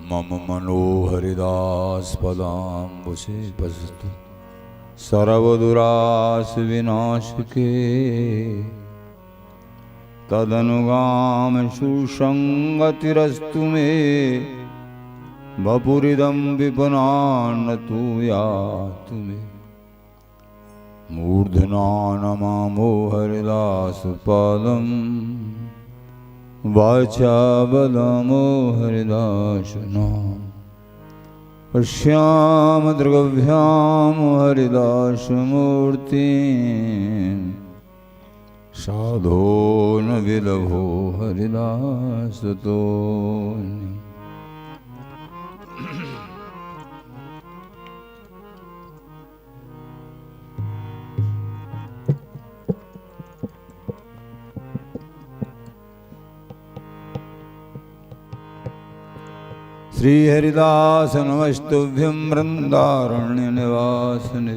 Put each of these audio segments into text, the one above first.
मम मनोहरिदास्पदाम्बुजे भजतु सर्वदुरास विनाशिके तदनुगाम सुसंगतिरस्तु मे वपुरिदं विपनान्नतु यातु मे मूर्धना नमामो हरिदासपदम् वाचा बलमो हरिदासनाम पश्याम दृगभ्याम हरिदासमूर्ति साधो न विलभो हरिदासतो। श्री हरिदास नमस्तुभ्यं वृंदारण्य निवासने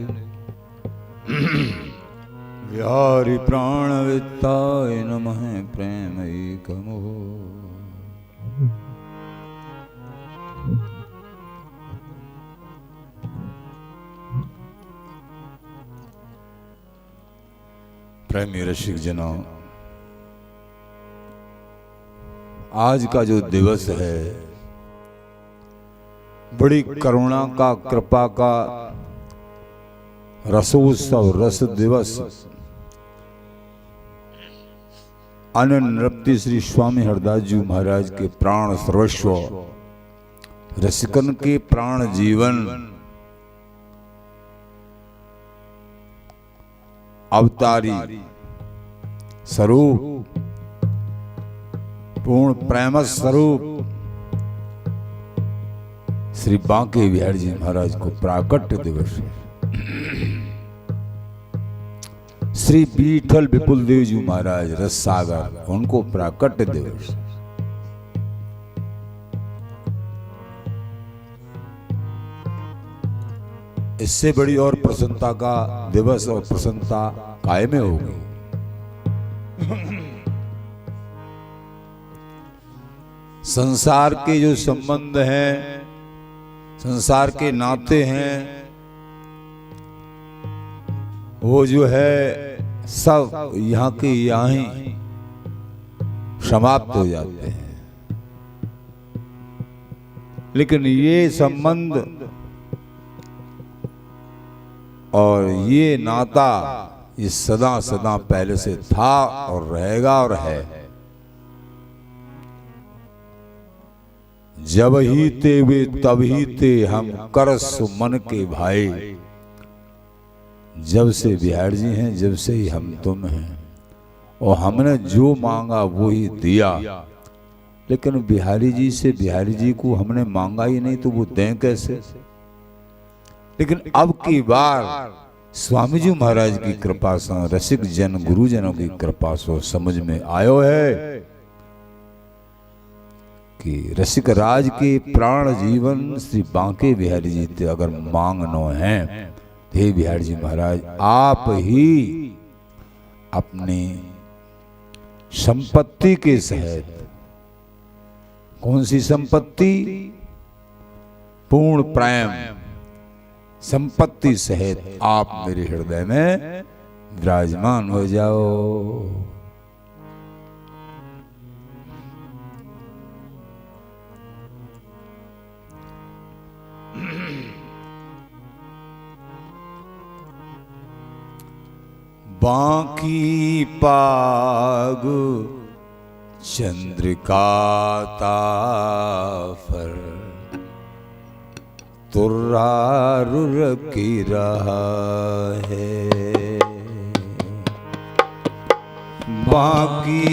विहारी प्राणवित्ताय नमः प्रेमैकमो। प्रेमी रसिक जनों, आज का जो दिवस है बड़ी करुणा का, कृपा का रसोत्सव, रस दिवस। आनंद नृत्य श्री स्वामी हरदास जी महाराज के प्राण सर्वस्व, रसिकन के प्राण जीवन, अवतारी स्वरूप, पूर्ण प्रेम स्वरूप श्री बांके बिहारी जी महाराज को प्राकट्य दिवस है। श्री बीठल विपुल देव जी महाराज रस सागर, उनको प्राकट्य दिवस। इससे बड़ी और प्रसन्नता का दिवस और प्रसन्नता कायम में होगी। संसार के जो संबंध हैं, संसार के नाते हैं, वो जो है सब यहाँ के यहाँ ही समाप्त हो जाते हैं। लेकिन ये संबंध और ये नाता ये सदा सदा पहले से था और रहेगा और है। जब ही ते वे तब ही ते हम करस मन के भाई। जब से बिहारी जी हैं, जब से ही हम तुम हैं, और हमने जो मांगा वो ही दिया। लेकिन बिहारी जी से बिहारी जी को हमने मांगा ही नहीं तो वो दें कैसे। लेकिन अब की बार स्वामी जी महाराज की कृपा से, रसिक जन गुरुजनों की कृपा से समझ में आयो है कि रसिक राज के प्राण जीवन श्री बांके बिहारी जी ते अगर मांगनो है, हे बिहारी जी महाराज आप ही अपनी संपत्ति के सहित, कौन सी संपत्ति, पूर्ण प्रेम संपत्ति सहित आप मेरे हृदय में विराजमान हो जाओ। बांकी पाग चंद्रिका ताफर तुर्रारुर की रहा है। बांकी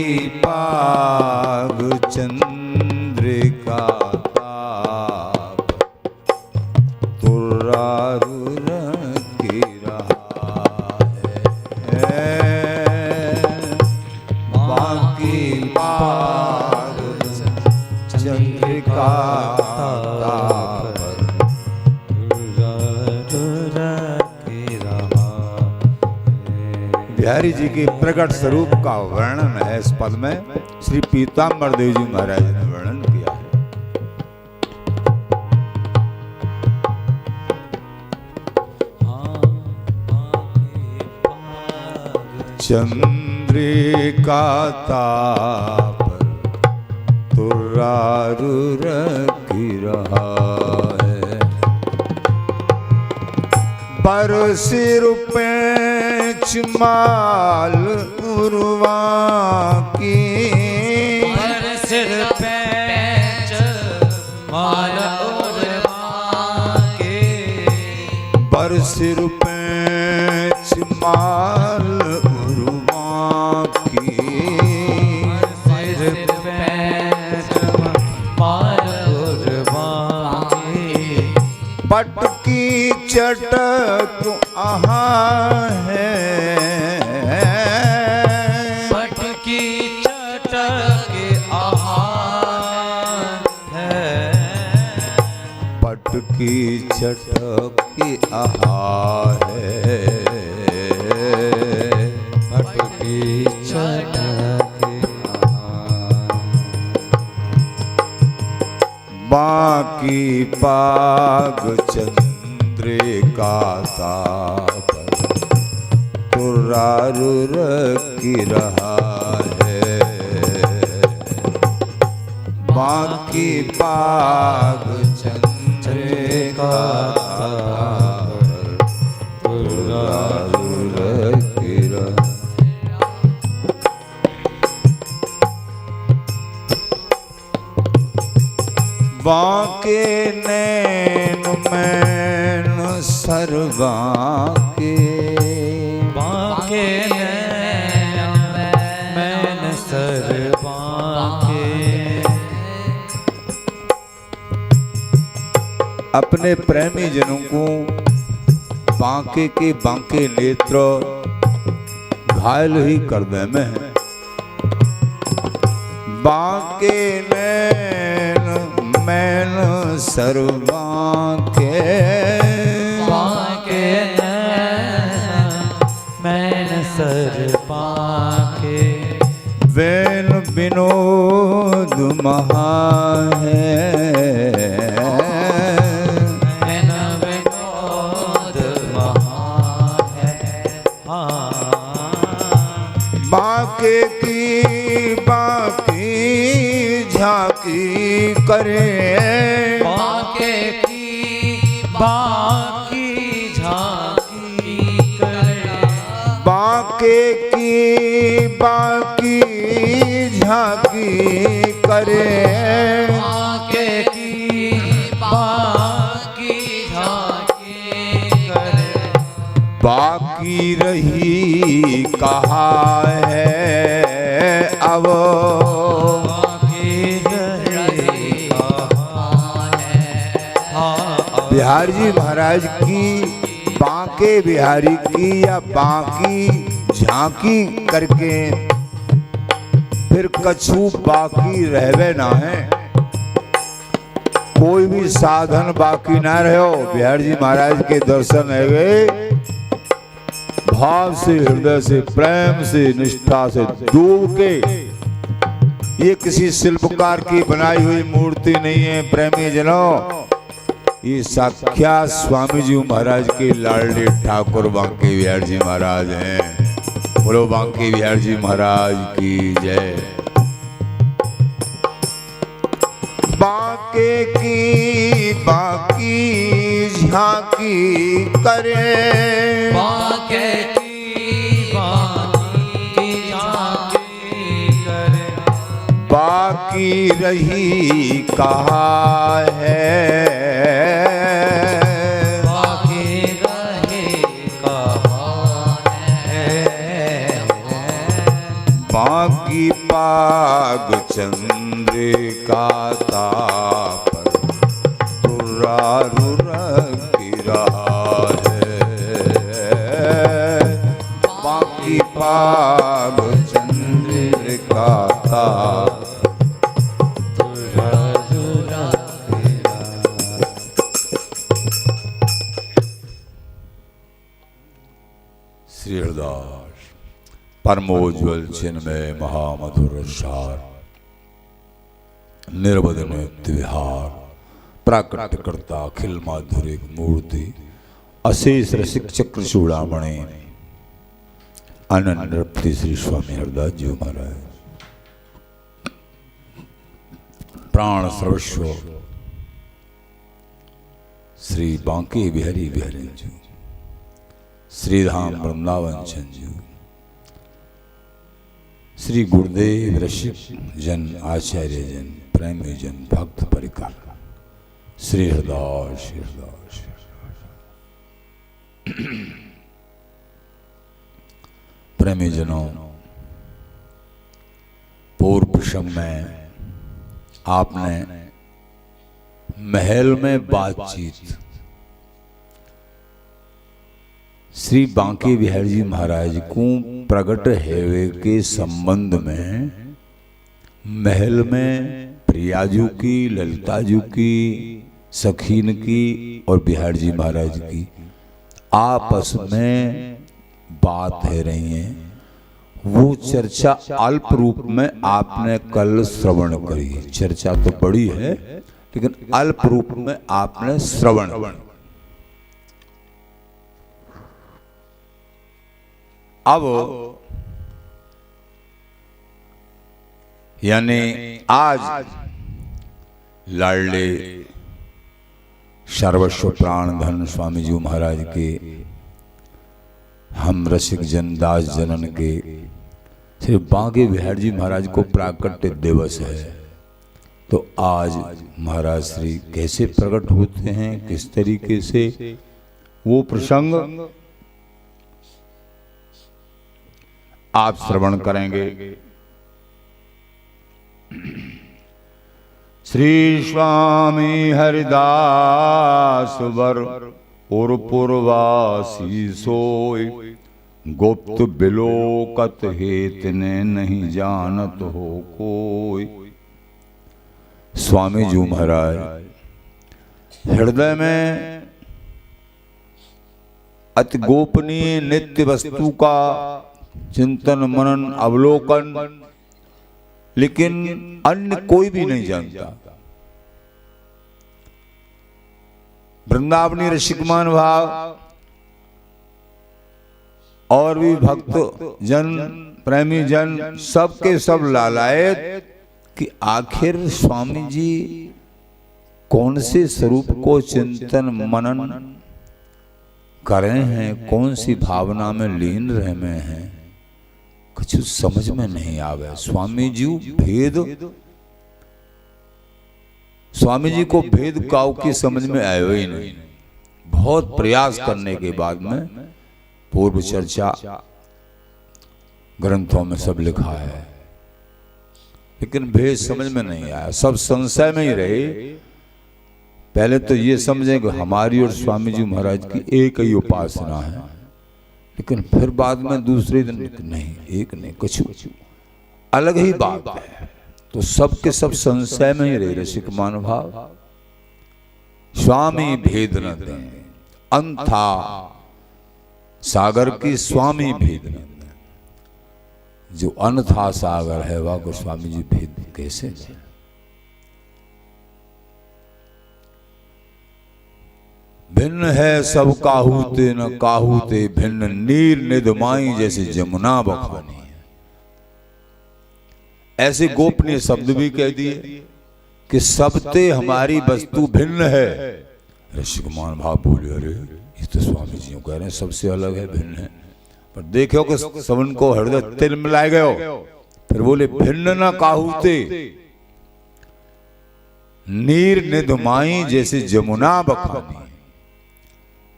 पाग चंद्रिका ताप तुर्रारुर की रहा है। बांकी पाग चंद्रिका बिहारी जी के प्रकट स्वरूप का वर्णन है इस पद में। श्री पीताम्बर देव जी महाराज ने वर्णन किया है। चंद्रिका ताप तुर्रारुर की रहा है। बरसिर पैंच माल उर्वा की, बरसिर पैंच माल उर्वा के, बरसिर पैंच माल उर्वा की, बरसिर पैंच माल उर्वा के, पटकी चटक आहा है, पटकी चटक आहा है, पटकी चटक आहा है, पटकी चटक आहा। बाकी पाग चंद्रिका ताप तुर्रारुर की रहा है। बाकी पाग चंद्रिका ताप तुर्रारुर की रहा। बाके नैन मैन सरवा के, बाके नैन मैन सरवा के, अपने प्रेमी जनों को बांके के बांके नेत्र घायल ही कर दे में है। बांके नैन मैन सरवा के, बाके नैन मैन सरवा के, वैन विनोद महा है, वैन विनोद महा है। बांके की बाकी झांकी करे, बाके की बाकी झांकी करे, बांके की बाकी झांकी करे, बाके की बाकी झांकी करे, बाकी रही कहा है अब, बाकी रही कहाँ है। बिहारी जी महाराज की बांके बिहारी की या बाकी झांकी करके फिर कछु बाकी रहवे ना है। कोई भी साधन बाकी ना रहो। बिहारी जी महाराज के दर्शन है वे भाव से, हृदय से, प्रेम से, निष्ठा से डूब के। ये किसी शिल्पकार की बनाई हुई मूर्ति नहीं है प्रेमी जनों, ये साक्षात स्वामी जी महाराज के लाडले ठाकुर बांके बिहारी जी महाराज हैं। बोलो बांके बिहारी जी महाराज की जय। बांके की बाकी झांकी करे, बाके की बाकी झांकी करे, बाकी रही कहा है, बाकी रही कहाँ है। बाकी पाग चंद्रिका ताप तुर्रारुर की रहा है। बाकी पाग चंद्रिका ताप श्री हरदास परमोज्वल चिन्मय महामधुर सार निर्वध नित्य विहार प्राकट्य करता अखिल माधुरिक मूर्ति अशेष रसिक चक्र चूड़ामणि अनंत रप्ति श्री स्वामी हरदास जी महाराज प्राण सर्वस्व श्री बांके बिहारी बिहारी जी श्रीधाम वृंदावन चंजू श्री गुरुदेव ऋषिक जन आचार्य जन प्रेमी जन भक्त परिकर श्री हरदास श्री हरदास। प्रेमी जनों, पूर्व प्रसंग में आपने महल में बातचीत श्री बांके बिहारी जी महाराज को प्रकट हेवे के संबंध में महल में प्रियाजू की, ललिताजू की, सखीन की और बिहारी जी महाराज की आपस में बात है रही है, वो चर्चा अल्प रूप में आपने कल श्रवण करी। चर्चा तो बड़ी है लेकिन अल्प रूप में आपने श्रवण। अब यानी आज लाडले सर्वस्व प्राण धन स्वामी जी महाराज के हम रसिक जन दास जनन के श्री बांके बिहारी जी महाराज को प्राकट्य दिवस है। तो आज महाराज श्री कैसे प्रकट होते हैं, किस तरीके से, वो प्रसंग आप श्रवण करेंगे। श्री स्वामी हरिदास वर पुरवासी सोय गुप्त बिलोकत हेत ने नहीं जानत हो कोई। स्वामी जी महाराज हृदय में अति गोपनीय नित्य वस्तु का चिंतन मनन अवलोकन, लेकिन अन्य कोई भी नहीं जानता। वृंदावनी रसिकमान भाव और भी भक्त जन प्रेमी जन सबके सब लालायत कि आखिर स्वामी जी कौन से स्वरूप को चिंतन मनन कर रहे हैं, कौन सी भावना में लीन रहे में हैं, कुछ समझ में नहीं आवे। स्वामी जी भेद, स्वामी जी को भेद काउ की समझ में आयो ही नहीं। बहुत प्रयास करने के बाद में पूर्व चर्चा ग्रंथों में सब लिखा है, लेकिन भेद समझ में नहीं आया। सब संशय में ही रहे। पहले तो ये समझें कि हमारी और स्वामी जी महाराज की एक ही उपासना है, लेकिन फिर बाद में दूसरे दिन नहीं, एक नहीं, कुछ अलग ही बात है। तो सबके सब संशय में ही रहे रसिक मानुभाव। स्वामी भेद न दें अंथा सागर की स्वामी भेद न दें। जो अनथा सागर है वह को स्वामी जी भेद कैसे दें? भिन्न है सब काहूते न काहूते भिन्न, नीर निधमाई जैसे जमुना बखानी। ऐसे गोपनीय शब्द भी कह दिए कि सबते हमारी वस्तु भिन्न है। ऋषिकुमान भाव बोले, अरे ये तो स्वामी जी कह रहे हैं सबसे अलग है, भिन्न है। पर देखो कि सबन को हृदय तिल मिलाए गयो। फिर बोले भिन्न न काहूते नीर निधमाई जैसे जमुना बखानी।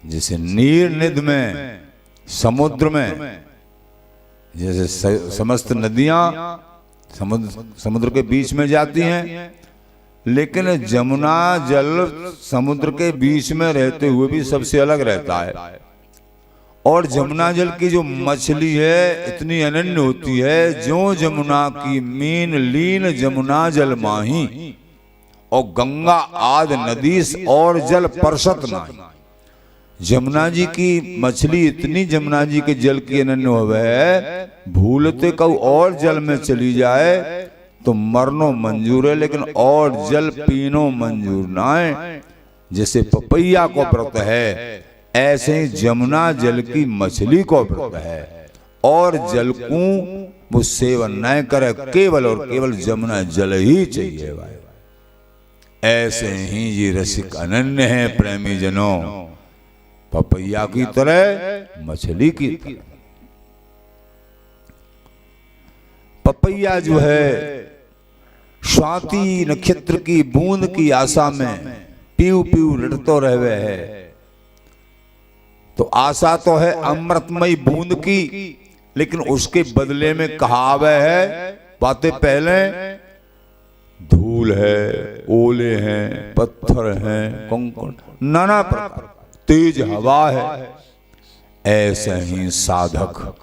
जैसे नीर निध में, समुद्र में, जैसे समस्त नदियां समुद्र के बीच में जाती हैं, लेकिन जमुना जल समुद्र के बीच में रहते हुए भी सबसे अलग रहता है। और जमुना जल की जो मछली है इतनी अनन्य होती है, जो जमुना की मीन लीन जमुना जल माही और गंगा आद नदीस और जल परसत नाही। जमुना जी की मछली इतनी जमुना जी के जल की अनन्य है, भूलते कब और जल में चली जाए तो मरनो मंजूर है, लेकिन और जल पीनो मंजूर ना है। जैसे पपैया को व्रत है, ऐसे ही जमुना जल की मछली को व्रत है। और जल को वो सेवन न करे, केवल और केवल जमुना जल ही चाहिए भाई। ऐसे ही ये रसिक अनन्य है प्रेमी जनों, पपैया की तरह, मछली की तरह। पपैया जो है स्वाति नक्षत्र की बूंद की आशा में पीऊ पीऊ रटतो रहवे है। तो आशा तो है अमृतमयी बूंद की, लेकिन उसके बदले में कहावे है बातें पहले, धूल है, ओले हैं, पत्थर हैं, कंकड़, नाना प्रकार, तेज हवा है। ऐसे ही साधक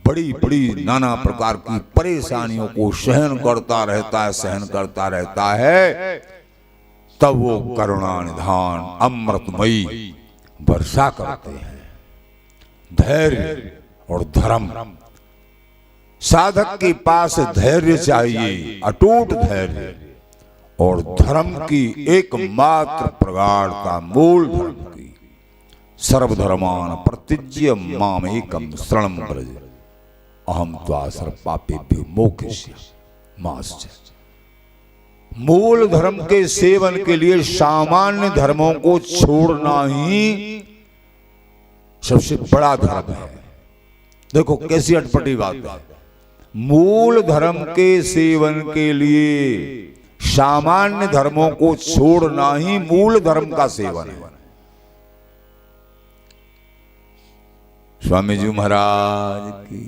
बड़ी बड़ी नाना प्रकार की परेशानियों को सहन करता रहता है, सहन करता रहता है, तब वो करुणा निधान अमृतमयी वर्षा करते हैं। धैर्य और धर्म, साधक के पास धैर्य चाहिए, अटूट धैर्य, और धर्म की एकमात्र प्रगाढ़ता, मूल धर्म की। सर्वधर्मान प्रतिज्य माम एकम शरणं व्रज अहम त्वा सर्व पापेभ्यो मोक्षयिष्यामि मा शुचः। मूल धर्म के सेवन के लिए सामान्य धर्मों को छोड़ना ही सबसे बड़ा धर्म है। देखो कैसी अटपटी बात है। मूल धर्म के सेवन के लिए सामान्य धर्मों को छोड़ना ही मूल धर्म का सेवन है। स्वामी जी महाराज की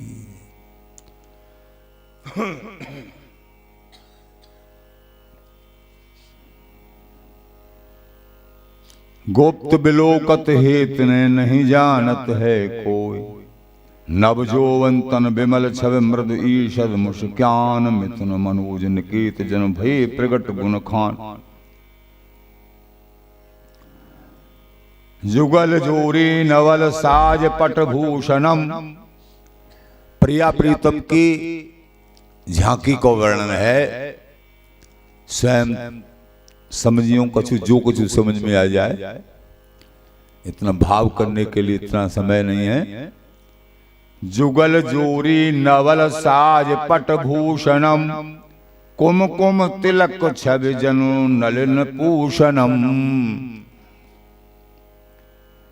गुप्त बिलोकत हेत ने नहीं जानत है कोई, नव जोवन तन विमल छवि मृद ईषद मुस्कान मिथुन मनोज निकेत जन भय प्रगट गुण खान। जुगल जोरी नवल साज पट भूषणम। प्रिया प्रीतम की झांकी को वर्णन है। स्वयं समझियो कछु जो कुछ समझ में आ जाए, इतना भाव करने के लिए इतना समय नहीं है। जुगल जोरी नवल साज पट भूषणम, कुमकुम तिलक छवि जनु नलिन पूषणम।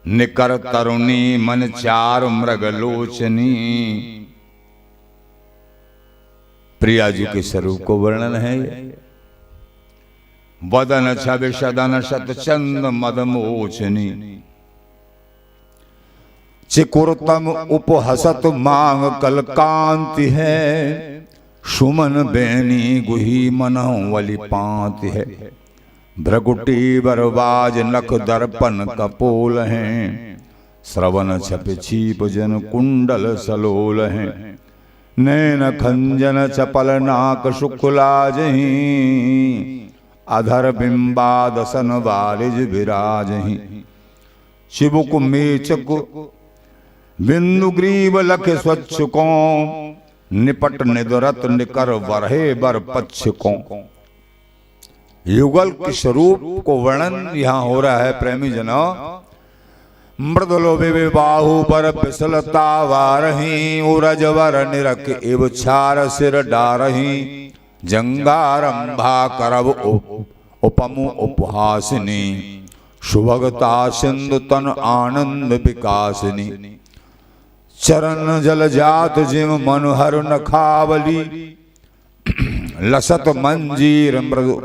निकर तरुणी मन चार मृगलोचनी। प्रिया जी के स्वरूप को वर्णन है। वदन छवि सदन शत चंद मदमोचनी। चिकुरतम उपहसत मांग कल कांति है, सुमन बेनी गुही मनोवली पांति है। भ्रगुटी बरबाज नख दर्पण कपोल हैं, श्रवण छप छीप जन कुंडल सलोल हैं। नैन खंजन चपल नाक शुक्लाजही, अधर बिंबादसन वारिज विराजही। चिबुक मेचक बिंदु ग्रीव लख स्वच्छ को, निपट निदरत निकर वरहे बर पक्ष को। युगल के स्वरूप को वर्णन यहाँ हो रहा है प्रेमी जनों। मृदुलो बाहु पर फिसलता वारही, उरजवर निरख एव छार सिर डारही। जंगारंभा करब उपमु उपहासिनी, सुभगता सिंधु तन आनंद विकासिनी। चरण जल जात जिम मनोहर नखावली, लसत मंजीर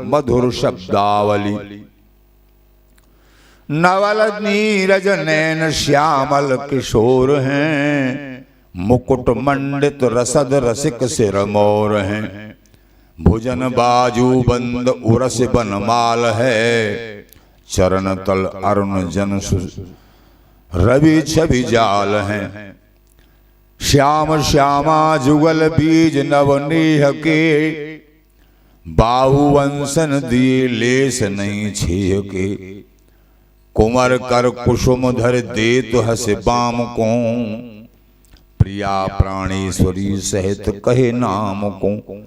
मधुर शब्दावली। नवल नीरज नैन श्यामल किशोर हैं, मुकुट मंडित रसद रसिक सिर मोर हैं। भुजन बाजू बंद उरस बनमाल है, चरण तल अरुण जन रवि छवि जाल हैं। श्याम श्यामा जुगल बीज नवनीह के, बाहुवंशन दिए लेस नहीं छेह के। कुंवर कर कुसुम धर देत हस बाम को, प्रिया प्राणेश्वरी सहित कहे नाम को।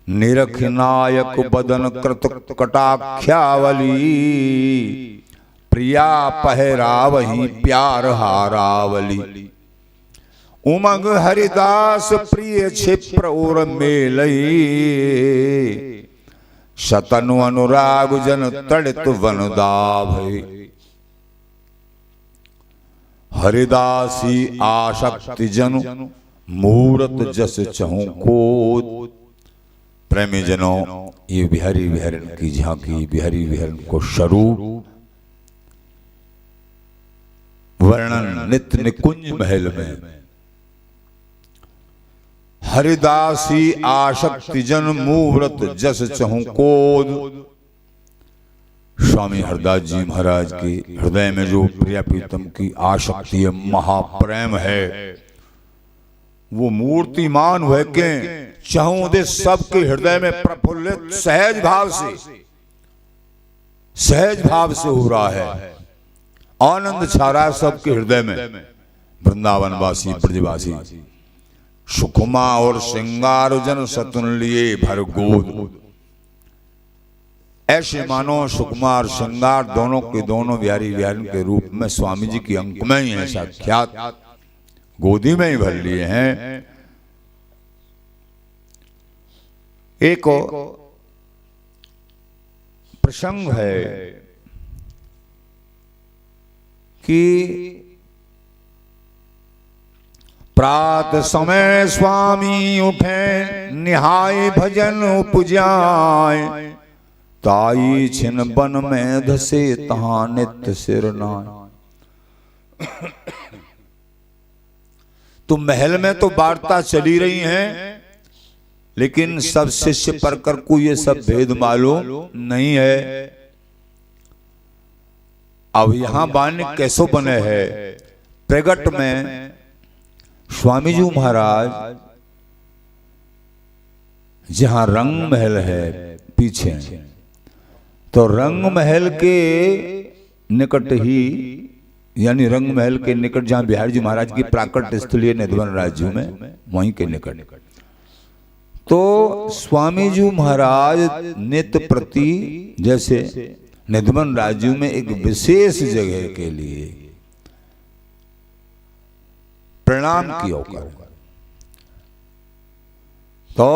निरख नायक बदन कृत कटाख्यावली, प्रिया पहरावही प्यार हारावली। उमंग हरिदास प्रिय क्षिप्र और मेलई, शतनु अनुराग जन तड़ित वनदाभई। हरिदासी आशक्ति जनु मूरत जस चहु को। प्रेमी जनों, ये बिहारी विहरण की झांकी, बिहारी विहरण को स्वरूप वर्णन नित्य निकुंज महल में। हरिदासी आशक्ति जन मूव्रत जस चहु कोद। स्वामी हरदास जी महाराज के हृदय में जो प्रिया प्रीतम की आशक्ति है, महाप्रेम है, वो मूर्तिमान हुए के चाहूं दे सबके हृदय में प्रफुल्लित सहज भाव से हो रहा है। आनंद छा रहा है सबके हृदय में। वृंदावन वासी ब्रजवासी सुकुमा और श्रृंगार जन सतुन लिए भर गोद। ऐसे मानो सुकुमार श्रृंगार दोनों के दोनों बिहारी विहारी के रूप में स्वामी जी की अंक में ही है, साक्षात गोदी में ही भर लिए हैं। एक प्रसंग है कि प्रात समय स्वामी उठे निहाय भजन उपजाए। ताई छिन बन में धसे तहां नित्य सिरनाय। तो महल में तो वार्ता चली रही है, लेकिन सब शिष्य परकर को ये सब भेद मालूम नहीं है। अब यहां बाण कैसो बने है। प्रगट में स्वामी जी महाराज जहां रंग महल है पीछे, तो रंग महल के निकट ही, यानी रंग महल के निकट जहां बिहारी जी महाराज की प्राकट स्थलीय निधवन राज्य में, वहीं के निकट तो स्वामी जी महाराज नित्य प्रति जैसे निधवन राज्य में एक विशेष जगह के लिए प्रणाम किया कर। तो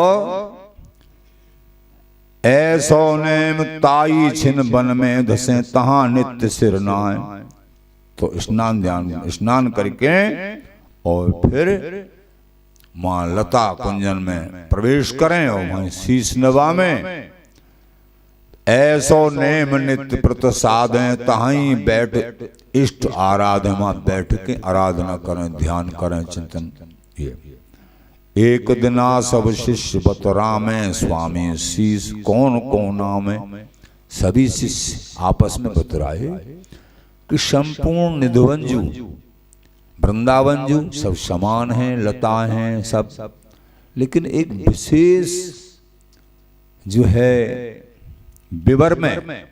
ऐसो नेम ताई छिन बन में धसे तहां नित्य सिरनाय। तो स्नान करके और फिर मां लता कुंजन में प्रवेश करें और वहीं शीश नवा में। ऐसो नेम नित्य प्रत साधें तहाई बैठ इष्ट आराधन, वहां बैठ के आराधना करें, ध्यान करें, चिंतन। ये एक दिना सब शिष्य बतरामे स्वामी शीश कौन कौन नामे। सभी शिष्य आपस में बतराए कि संपूर्ण निधवंजू वृंदावंजू सब समान हैं, लता हैं सब, लेकिन एक विशेष जो है विवर में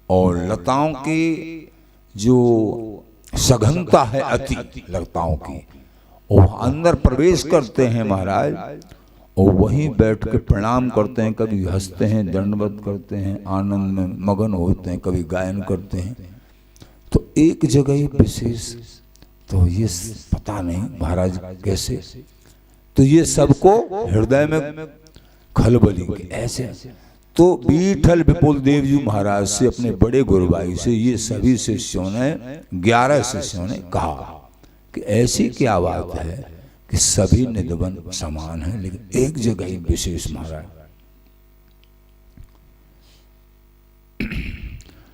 और लताओं की जो सघनता है अति लताओं की, और अंदर प्रवेश करते हैं महाराज और वहीं बैठ के प्रणाम करते हैं। कभी हंसते हैं, दंडवत करते हैं, आनंद में मगन होते हैं, कभी गायन करते हैं। तो एक जगह ही विशेष, तो ये पता नहीं महाराज कैसे, तो ये सबको हृदय में खलबली ऐसे। तो बीठल विपुल देव जी महाराज से अपने बड़े गुरुभाई से ये सभी शिष्यों ने 11 शिष्यों ने कहा कि ऐसी क्या बात है कि सभी निधवन समान हैं, लेकिन एक जगह ही विशेष महाराज।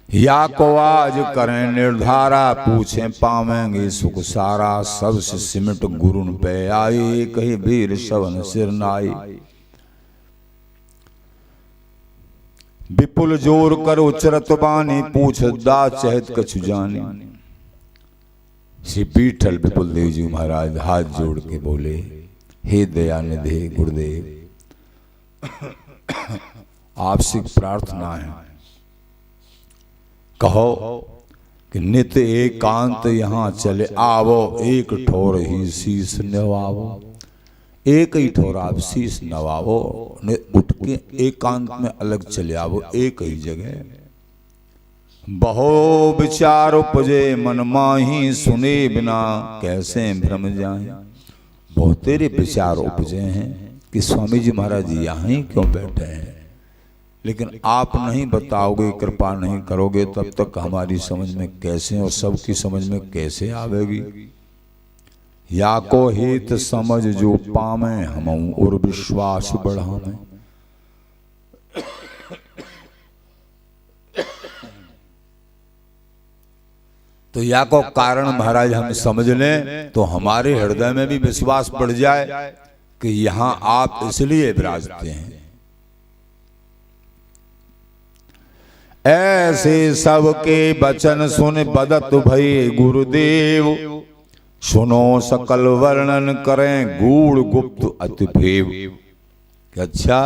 या को आज करें निर्धारा, पूछें पावेंगे सुख सारा। सबसे सिमट गुरुन पे आए, कही वीर शवन सिर नाई। विपुल जोर कर उचरत बानी, पूछ दा चहत कछु जानी। श्री पीठल विपुल देव जी महाराज हाथ जोड़ के बोले, हे दयानिधे गुरुदेव, आपसे प्रार्थना है, कहो कि नित्य एकांत यहाँ चले आवो, एक ठोर ही शीश नवावो। एक ही ठोर आप शीश नवावो, उठ के एकांत में अलग चले आवो, एक ही जगह। बहु विचार उपजे मन माही, सुने बिना कैसे भ्रम जाए। बहुत तेरे विचार उपजे हैं कि स्वामी जी महाराज जी यहाँ ही क्यों बैठे हैं, लेकिन आप नहीं बताओगे, कृपा नहीं करोगे, तब तक हमारी समझ में कैसे और सबकी समझ में कैसे आवेगी। या को हित समझ जो पामे हम और विश्वास बढ़ावे। तो या को कारण महाराज हम समझ लें तो हमारे हृदय में भी विश्वास बढ़ जाए कि यहां आप इसलिए विराजते हैं। ऐसे सबके वचन सुन बदत भई गुरुदेव, सुनो सकल वर्णन करें गूढ़ गुप्त अति भेव। अच्छा,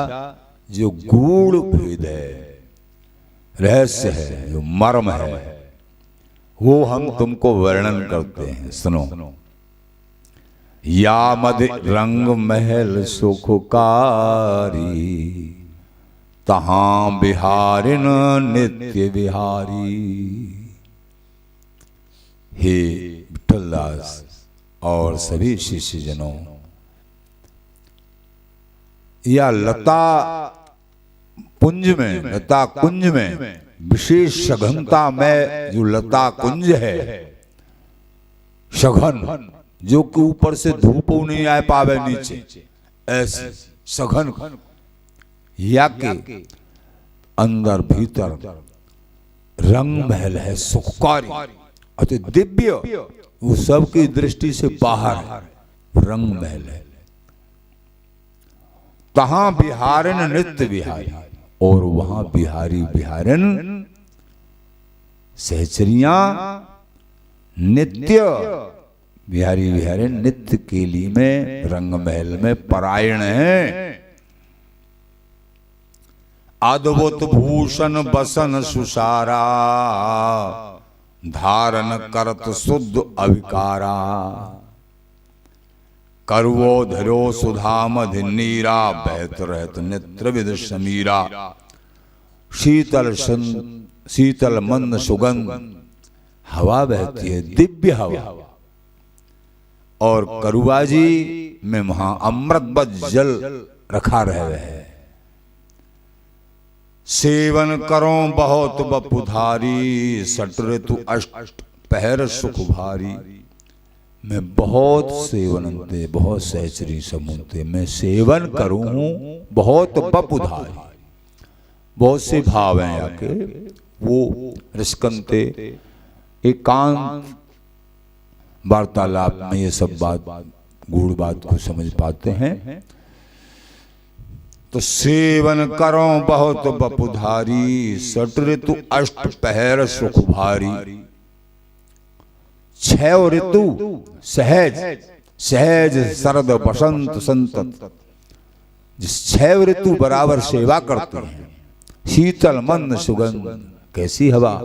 जो गूढ़ भेद है, रहस्य है, जो मर्म है, वो हम तुमको वर्णन करते हैं, सुनो। या मद रंग महल सुखकारी, तहां बिहारिन नित्य बिहारी। हे विठलदास और सभी शिष्य जनों, या लता कुंज में विशेष सघनता में जो लता कुंज है, सघन जो कि ऊपर से धूप नहीं आ पावे नीचे, ऐसे सघन, या के अंदर भीतर रंग महल है सुखकारी अति दिव्य, वो सबकी दृष्टि से बाहर है, रंग महल है। तहां बिहारिन नित्य बिहारी, और वहां बिहारी बिहारिन सहचरियां नित्य बिहारी बिहारिन नित्य के लिए में रंग महल में परायण है। अद्भुत भूषण बसन सुसारा, धारण करत शुद्ध अविकारा। करवो धरो सुधा मधि नीरा, बहत रहत नेत्र विद समीरा। शीतल मंद सुगंध हवा बहती है, दिव्य हवा। और करुआ जी में वहां अमृत जल रखा रहे है। सेवन करो बहुत बपुधारी, सट ऋतु अष्ट पहर सुख भारी। मैं बहुत सेवनते, बहुत सहचरी समूहते, मैं सेवन करूं बहुत बपुधारी। बहुत से भाव हैं आके, वो रिस्कनते एकांत वार्तालाप में ये सब बात, गूढ़ बात को समझ पाते हैं। तो सेवन करो बहुत बपुधारी, सट ऋतु अष्ट पहर सुख भारी। 6 ऋतु सहज सहज शरद बसंत संतत, जिस 6 ऋतु बराबर सेवा करते हैं। शीतल मंद सुगंध, कैसी हवा।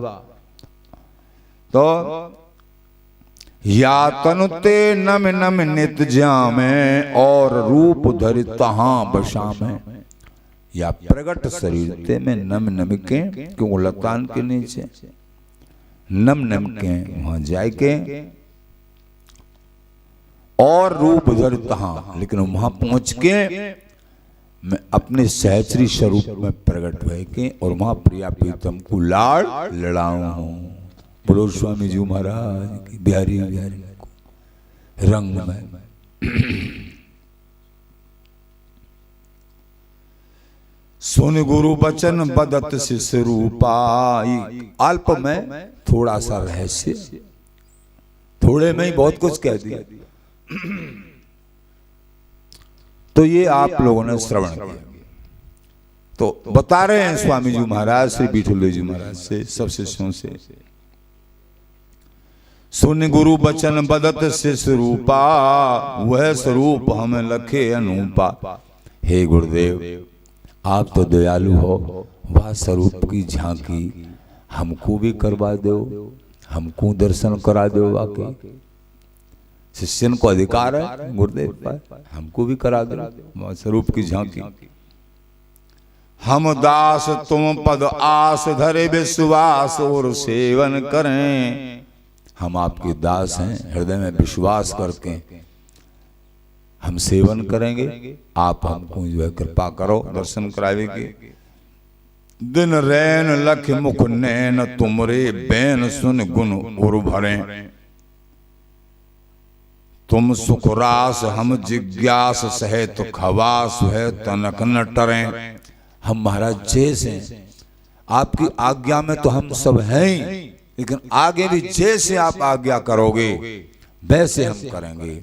तो या तनुते नम नम नित जामे, और रूप धरि तहां बसा में। या प्रगट शरीर ते में नम नम के, क्यों लतान के नीचे नम नम के वहां जाए के, और रूप धरि तहां, लेकिन वहां पहुंच के मैं अपने सहचरी स्वरूप में प्रकट हुए के, और वहां प्रिया प्रीतम को लाड़ लड़ाऊं हूं। बोलो स्वामी जी महाराज की, बिहारी बिहारी को रंग में। सुन गुरु बचन बदत शिष्य रूपा। अल्प में थोड़ा सा रहस्य, थोड़े में ही बहुत कुछ कह दिया। तो ये आप लोगों ने श्रवण किया। तो बता रहे हैं स्वामी जी महाराज श्री विठल जी महाराज से, सब शिष्यों से। सुन गुरु बचन बदत शिष्य रूपा, वह स्वरूप हमें लखे अनूपा। हे गुरुदेव, आप तो दयालु हो, वह स्वरूप की झांकी हमको भी करवा दो, हमको दर्शन करा दो। आके शिष्यन को अधिकार है गुरुदेव पर, हमको भी करा दो वह स्वरूप की झांकी। हम दास तुम पद आस, धरे विश्वास और सेवन करें। हम आपके दास हैं, हृदय में विश्वास करके हम सेवन करेंगे, आप हमको जो है कृपा करो दर्शन करावेगी। दिन रैन लख मुख नैन तुमरे बैन सुन गुण उर भरे, तुम सुख रास हम जिज्ञास सहित खवास है तनक न टरे। हम महाराज जैसे आपकी आज्ञा में तो हम सब हैं ही, लेकिन आगे भी जैसे आप आज्ञा करोगे वैसे हम करेंगे,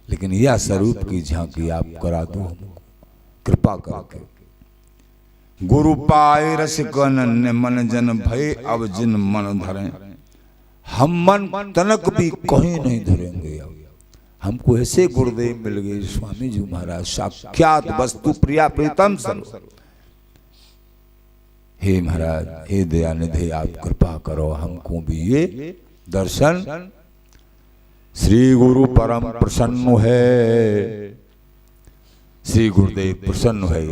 लेकिन यह स्वरूप की झांकी आप करा दो हमको कृपा करके। गुरु पाए रसिकन मन जन भय अब जिन मन धरे, हम मन तनक भी कहीं नहीं धरेंगे। अब हमको ऐसे गुरुदेव मिल गए स्वामी जी महाराज, साक्षात वस्तु प्रिया प्रीतम सर्व। हे महाराज, हे दयानिधि, आप कृपा करो हमको भी ये दर्शन। श्री गुरु परम प्रसन्न है, श्री गुरुदेव प्रसन्न है।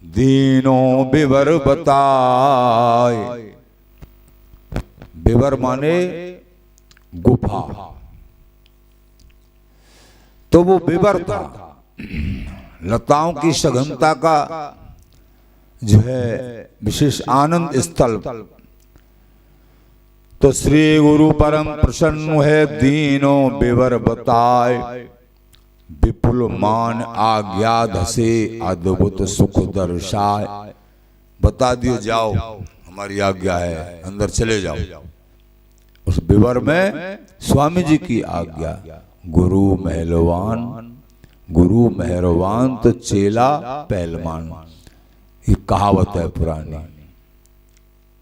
दीनों विवर बताए, विवर माने गुफा, तो वो विवर था लताओं की सघनता का जो है विशेष आनंद स्थल। तो श्री गुरु परम प्रसन्न है, दीनों विवर बताए, विपुल मान आज्ञा धसे अद्भुत सुख दर्शाए। बता दियो जाओ, हमारी आज्ञा है, अंदर चले जाओ। उस विवर में स्वामी जी की आज्ञा। गुरु महलवान, गुरु मेहरवान तो चेला पहलवान, ये कहावत है पुरानी।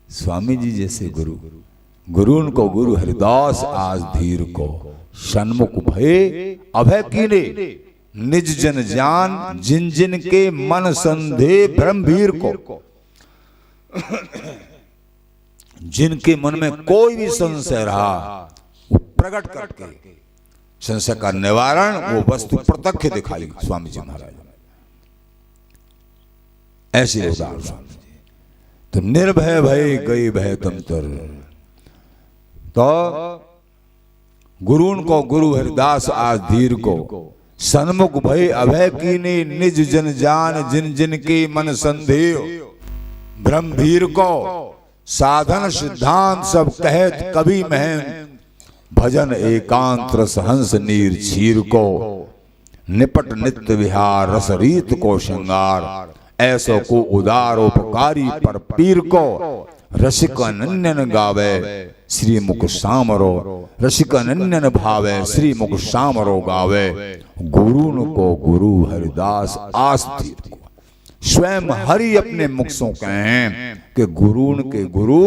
स्वामी जी जैसे गुरु, गुरु उनको गुरु हरिदास आज धीर को, सन्मुख भय अभय कीने, निज जन जान जिन जिन के मन संदेह ब्रह्मवीर को। जिनके मन में कोई भी संशय रहा वो प्रकट करके संशय का निवारण वो वस्तु प्रत्यक्ष दिखाई स्वामी जी महाराज। ऐसे उदार स्वामी जी। तो निर्भय भय गई भय तम तर। तो गुरुन को गुरु हरिदास आज धीर को, सन्मुख भय अभय कीने, निज जन जान जिन जिन के मन संदेह ब्रह्मवीर को। साधन सिद्धांत सब कहत कभी महन, भजन एकांत रस हंस नीर क्षीर को। निपट नित्य विहार रस रीत को श्रृंगार, ऐसो को उदारोपकारी पर पीर को। रसिक अनन्यन गावे श्री मुख सामरो, रसिक अनन्यन भावे श्री मुख सामरो गावे। गुरु को गुरु हरिदास आस्तीर को, स्वयं हरि अपने मुख से कहें कि गुरुन के गुरु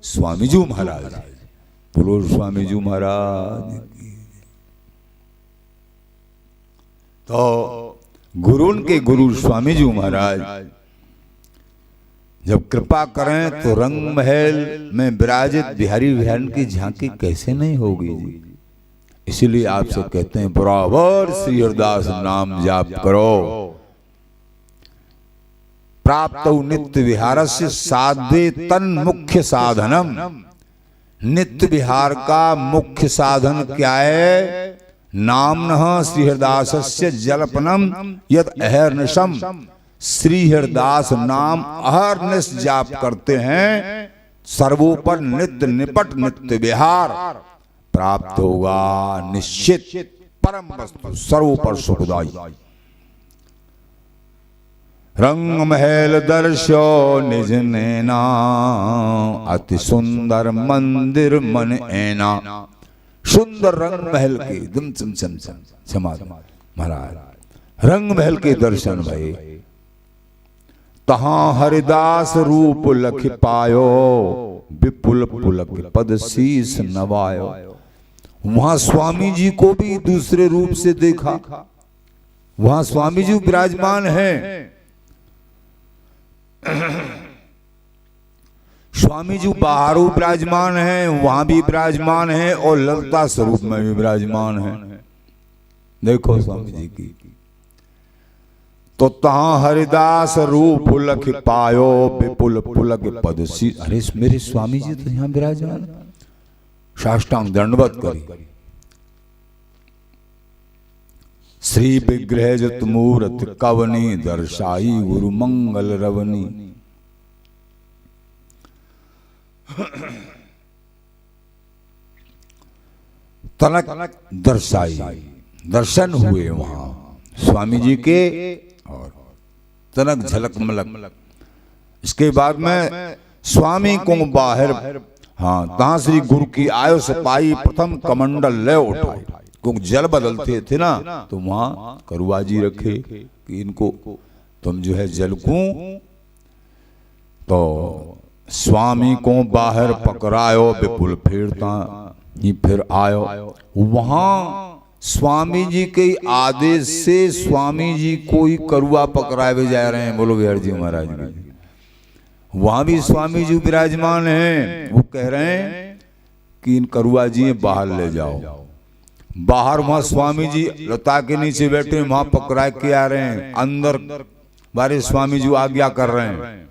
स्वामी जी महाराज। बोलो स्वामी जी महाराज की। तो गुरुन के गुरु स्वामी जी महाराज जब कृपा करें तो रंग महल में विराजित बिहारी विहारन की झांकी कैसे नहीं होगी जी। इसीलिए आपसे कहते हैं बराबर श्री हरिदास नाम जाप करो। प्राप्त नित्य विहारस्य साधे तन मुख्य साधनम। नित्य विहार का मुख्य साधन क्या है? नामनः श्री हरिदासस्य जलपनम यद अहर्निशम। श्री हरिदास नाम अहर्निश जाप करते हैं, सर्वोपर नित्य निपट नित्य विहार प्राप्त होगा निश्चित परम वस्तु सर्वोपर सुखदाई। रंग महल दर्शो निज नैना, अति सुंदर मंदिर मन ऐना। सुंदर रंग महल के दम चम चम चम समाधि महाराज रंग महल के दर्शन भये। तहां हरिदास रूप लख पायो, विपुल पुलक पद शीस नवायो। वहां स्वामी जी को भी दूसरे रूप से देखा। वहां स्वामी जी विराजमान हैं। स्वामी जी बाहर विराजमान हैं, वहां भी विराजमान हैं और ललिता स्वरूप में भी विराजमान हैं। देखो स्वामी जी की। तो तहां हरिदास रूप लख पायो, विपुल पुलक पद सी। अरे मेरे स्वामी जी तो यहां विराजमान। साष्टांग दंडवत करी। श्री विग्रह जत मूरत कवनी दर्शाई गुरु मंगल रवनी। तनक दर्शाई, दर्शन हुए वहां स्वामी जी के और तनक झलक मलक। इसके बाद में स्वामी को बाहर, हाँ, तहां श्री गुरु की आयु से पाई प्रथम कमंडल ले उठाई, क्योंकि जल बदलते थे ना, तो वहां करुआ जी रखे कि इनको तुम जो है जल को, तो स्वामी को बाहर पकड़ायो विपुल फेरता ही फिर आयो। वहां स्वामी जी के आदेश से स्वामी जी कोई करुआ पकड़ाए जा रहे हैं। बोलो बिहार जी महाराज जी। वहां भी स्वामी जी विराजमान हैं, वो कह रहे हैं कि इन करुआ जी बाहर ले जाओ। बाहर वहां स्वामी जी लता के नीचे बैठे वहां पकड़ा के आ रहे हैं, अंदर बारे स्वामी जी आज्ञा कर रहे हैं।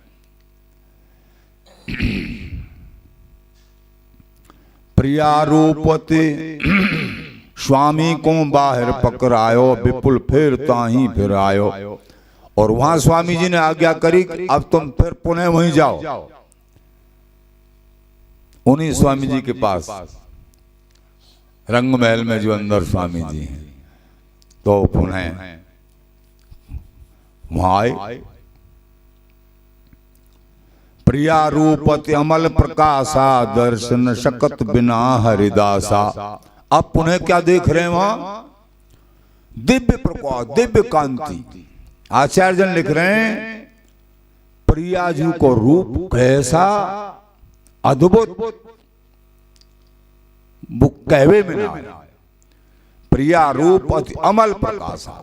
प्रियारूपते स्वामी को बाहर पकड़ायो विपुल फेरता ही फिर आयो। और वहां स्वामी जी ने आज्ञा करी कि अब तुम फिर पुनः वहीं जाओ, उन्हीं स्वामी जी के पास रंग महल में जो अंदर स्वामी जी हैं। तो पुनः वहां आए। प्रिया रूपति अमल प्रकाशा दर्शन शकत बिना हरिदासा। अब पुनः क्या देख रहे हैं वहां? दिव्य प्रकाश, दिव्य कांति। आचार्य जन लिख रहे हैं प्रिया जी को रूप कैसा अद्भुत, वो कहवे में ना। प्रिया रूप अति अमल प्रकाशा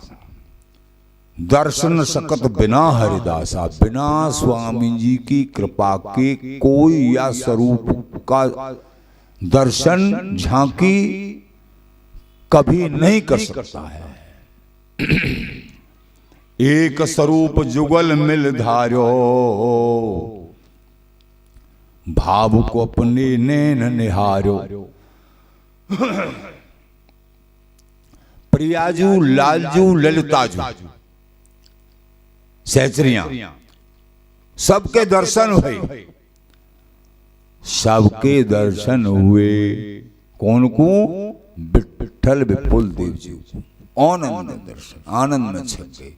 दर्शन सकत बिना हरिदासा। बिना स्वामी जी की कृपा के कोई या स्वरूप का दर्शन झांकी कभी नहीं कर सकता है। एक स्वरूप जुगल मिल धार्यो भाव को अपने नैन निहार्यो। प्रियाजू लालजू ललिताजू सहचरियां सबके दर्शन हुए, सबके दर्शन हुए। कौन को? विठल विपुल देव जी आनंद दर्शन, आनंद में छप गए।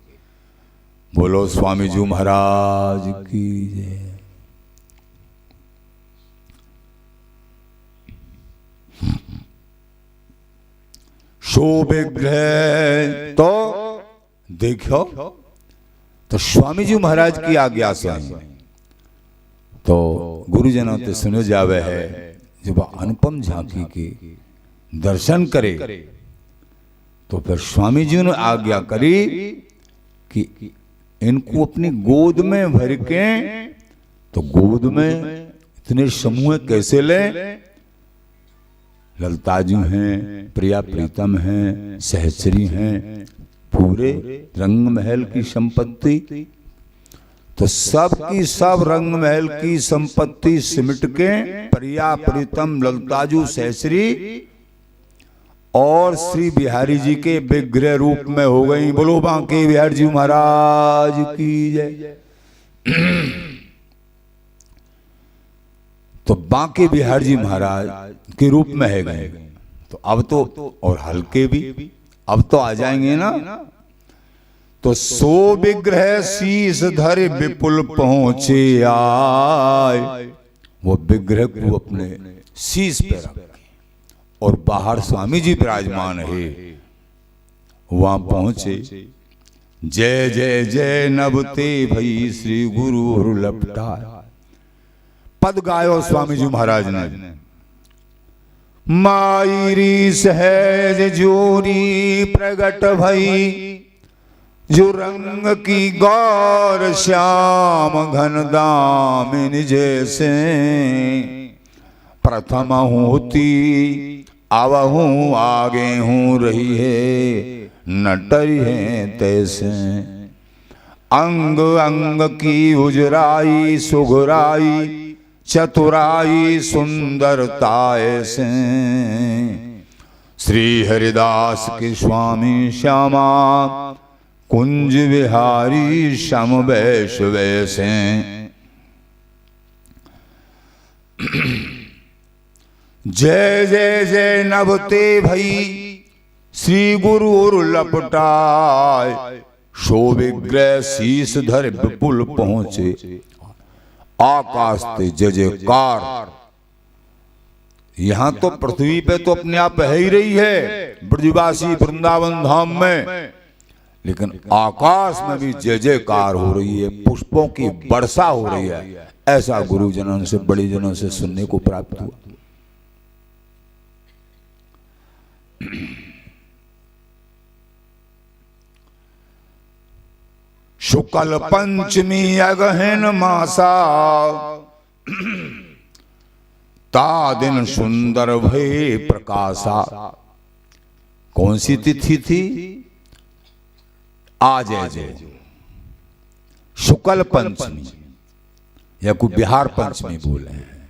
बोलो स्वामी जी महाराज की जय। शो विग्रह तो देखो, तो स्वामी जी महाराज की आज्ञा से तो गुरुजनों ते सुनो जावे है, जब अनुपम झांकी के दर्शन करे तो फिर स्वामी जी ने आज्ञा करी कि इनको अपनी गोद में भर के, तो गोद में इतने समूह कैसे ले? ललताजू हैं, प्रिया प्रीतम हैं, सहचरी हैं, पूरे रंग महल की संपत्ति। तो सब की सब रंग महल की संपत्ति सिमट के प्रिया प्रीतम ललताजू सहचरी और श्री बिहारी जी के विग्रह रूप में हो गई। बोलो बांके बिहारी जी महाराज की जय। तो बांके बिहारी जी महाराज के रूप में है गए। तो अब तो और हल्के भी अब तो आ जाएंगे ना। तो सो विग्रह शीस धरे विपुल पहुंचे आए। वो विग्रह को अपने शीस पे रख और बाहर स्वामी जी विराजमान है, वहां पहुंचे। जय जय जय नभते भई श्री गुरु लपटा। पद गायो स्वामी जी महाराज ने। मायरी सहज जोरी प्रगट भई, जो रंग की गौर श्याम घन दामिनी जैसे। प्रथम होती आवहूँ आगे हूँ रही है, नटरी है तैसे। अंग अंग की उजराई सुघराई, चतुराई सुंदरता ऐसे। श्री हरिदास के स्वामी श्यामा कुंज विहारी श्याम वैष्णव से। जय जय जय नभते भई श्री गुरु और लपटाए, शो विग्रह शीस धर विपुल पहुंचे, आकाश ते जय जयकार। यहां तो पृथ्वी पे तो अपने आप है ही रही है ब्रजवासी वृंदावन धाम में, लेकिन आकाश में भी जय जयकार हो रही है, पुष्पों की वर्षा हो रही है। ऐसा गुरुजनों से बड़े जनों से सुनने को प्राप्त हुआ। शुक्ल पंचमी अगहन मासा, ता दिन सुंदर भय प्रकाशा। कौन सी तिथि थी? आज है जय शुक्ल पंचमी, या कोई बिहार पंचमी बोले हैं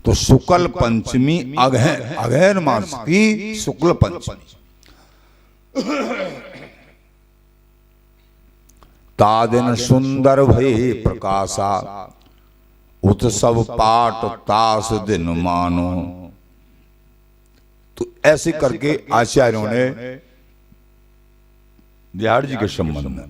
तो शुक्ल पंचमी अगहन मास की शुक्ल पंचमी। ता दिन सुंदर भय प्रकाशा, उत्सव पाठ तास दिन मानो। तो ऐसे करके आचार्यों ने बिहार जी के संबंध में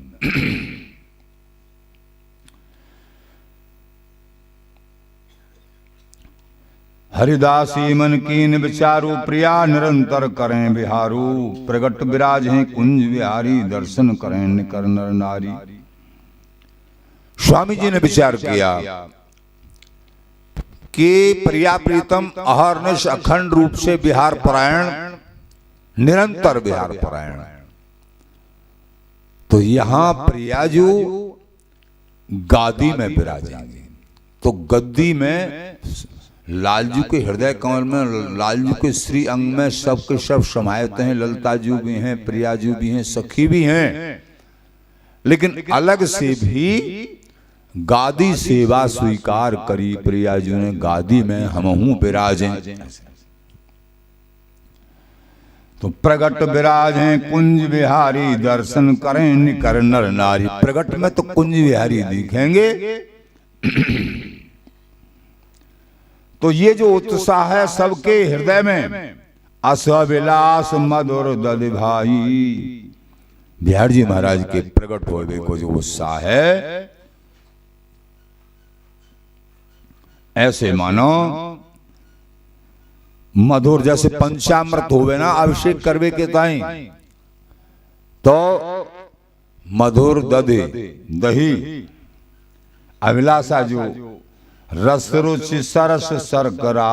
हरिदासी मन कीन विचारू, प्रिया निरंतर करें बिहारू। प्रगट विराज हैं कुंज विहारी, दर्शन करें निकर नर नारी। स्वामी जी ने विचार किया कि प्रिया प्रीतम अहर्निश अखंड रूप से बिहार परायण, निरंतर बिहार परायण। तो यहां प्रियाजू गादी में विराजेंगे, तो गद्दी में लालजू के हृदय कमल में, लालजू के श्री अंग में सब के सब समाये हैं। ललताजू भी हैं, प्रियाजू भी हैं, सखी भी हैं, लेकिन अलग से भी गादी सेवा स्वीकार करी प्रियाजू ने। गादी में हमहू विराजें। तो प्रगट विराज हैं कुंज विहारी, दर्शन करें निकर नर नारी। प्रगट में तो कुंज विहारी दिखेंगे। तो ये जो उत्साह है सबके हृदय में, असविलास मधुर दधि भाई। बिहार जी महाराज के प्रगट होने को जो उत्साह है, ऐसे मानो मधुर जैसे पंचामृत होवे ना अभिषेक करवे के ताई, तो मधुर दधि दही अभिलाषा जो रस रुचि सरस सरकरा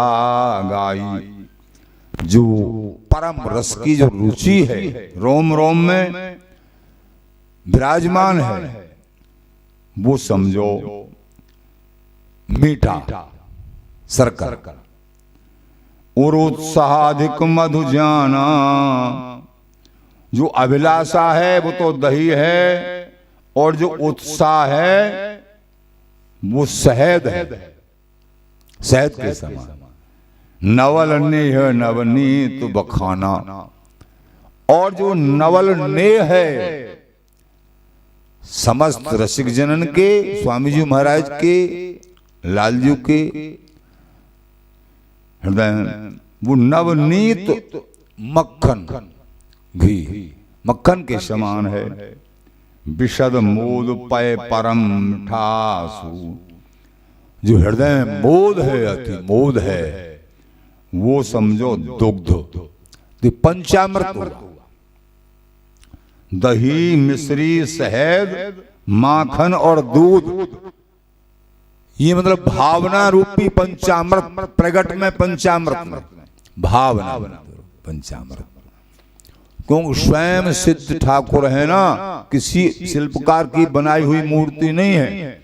गाई, जो परम रस की जो रुचि है रोम रोम में विराजमान है, वो समझो मीठा सरकर। और उत्साहाधिक मधु जाना, जो अभिलाषा है वो तो दही है, और जो उत्साह है वो शहद है, शहद के समान। नवल नेह नवनीत बखाना, और जो नवल नेह है समस्त रसिक जनन के, स्वामी जी महाराज के, लालजू के हृदय, वो नवनीत मक्खन घी मक्खन के समान है। विशद मोद पय परम मिठासु, जो हृदय में मोद है, अति मोद है, वो समझो दुग्ध, तो पंचामृत होगा। दही मिश्री शहद माखन और दूध, ये मतलब भावना रूपी पंचामृत। प्रगट में पंचामृत में भावना पंचामृत, क्योंकि स्वयं सिद्ध ठाकुर है ना, किसी शिल्पकार की बनाई हुई मूर्ति नहीं है।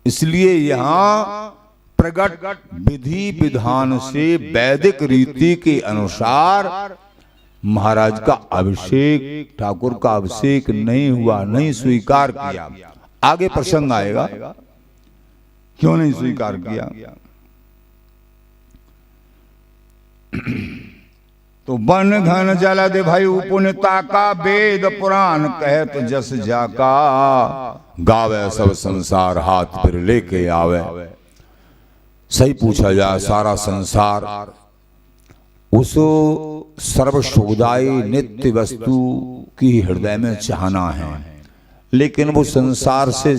इसलिए यहाँ प्रगट विधि विधान से वैदिक रीति के अनुसार महाराज का अभिषेक, ठाकुर का अभिषेक नहीं हुआ, नहीं स्वीकार किया। आगे प्रसंग आएगा क्यों नहीं स्वीकार किया। तो बन घन जलद भई पुण्यता का, वेद पुराण कहत जस जाका, गावे सब संसार हाथ फिर लेके आवे। सही पूछा जाए, सारा संसार उस सर्व सुखदायी नित्य वस्तु की हृदय में चाहना है, लेकिन वो संसार से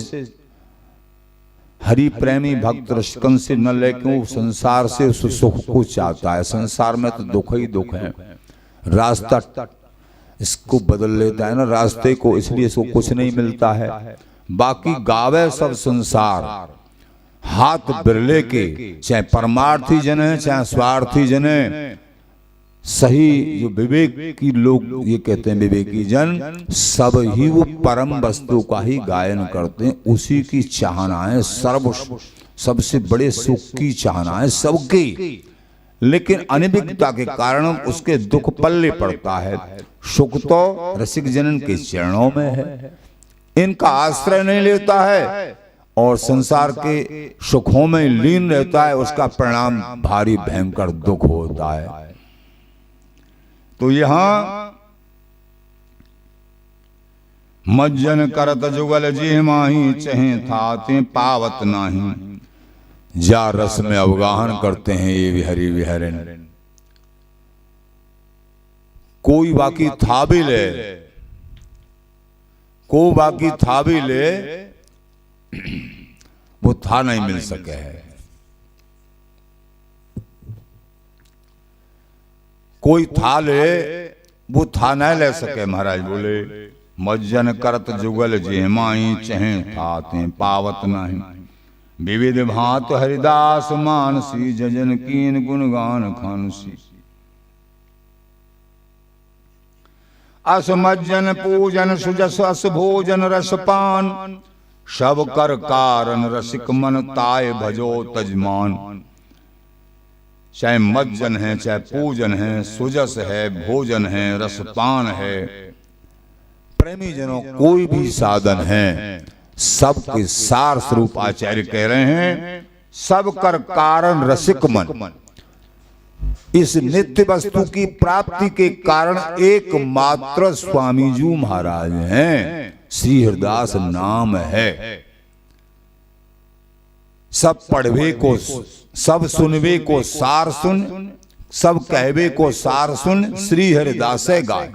हरि प्रेमी भक्त रसिकन से न लेके वो संसार से उस सुख को चाहता है। संसार में तो दुख ही दुख है, रास्ता इसको बदल लेता है ना रास्ते को, इसलिए इसको कुछ नहीं मिलता है। बाकी गावे सब संसार हाथ बिरले के, चाहे परमार्थी जन है चाहे स्वार्थी जन है। सही जो विवेक की लोग ये कहते हैं विवेकी जन, सब ही वो परम वस्तु का ही गायन करते हैं, उसी की चाहना है, सर्व सबसे बड़े सुख की चाहना है सबकी। लेकिन अनिविकता के कारण उसके दुख पल्ले पड़ता है। सुख तो रसिक जनन के चरणों में है, इनका आश्रय नहीं लेता है और संसार के सुखों में लीन रहता है, उसका परिणाम भारी भयंकर दुख होता है। तो यहां मज्जन करत जुगल जी माही, चहे थाते पावत नाही, जा रस में अवगाहन करते हैं ये विहरी विहरन। कोई बाकी था भी ले, को बाकी था भी ले, वो था नहीं मिल सके है। कोई था ले, वो था नहीं ले सके। महाराज बोले मज्जन करत जुगल जे माई, चहे थाते पावत नहीं, विविध भांत हरिदास मानसी, जजन कीन गुणगान खानसी। अस मज्जन पूजन सुजस अस भोजन रसपान, सब कर कारण रसिक मन ताय भजो तजमान। चाहे मज्जन है, चाहे पूजन है, सुजस है, भोजन है, रसपान है, प्रेमी जनों कोई भी साधन है, सबके सार स्वरूप आचार्य कह रहे हैं, सब कर कारण रसिक मन। इस नित्य वस्तु की प्राप्ति के कारण एकमात्र स्वामी जी महाराज हैं, श्री हरिदास नाम है। सब पढ़वे को, सब सुनवे को सार सुन, सब कहवे को सार सुन, श्री हरिदास गाय।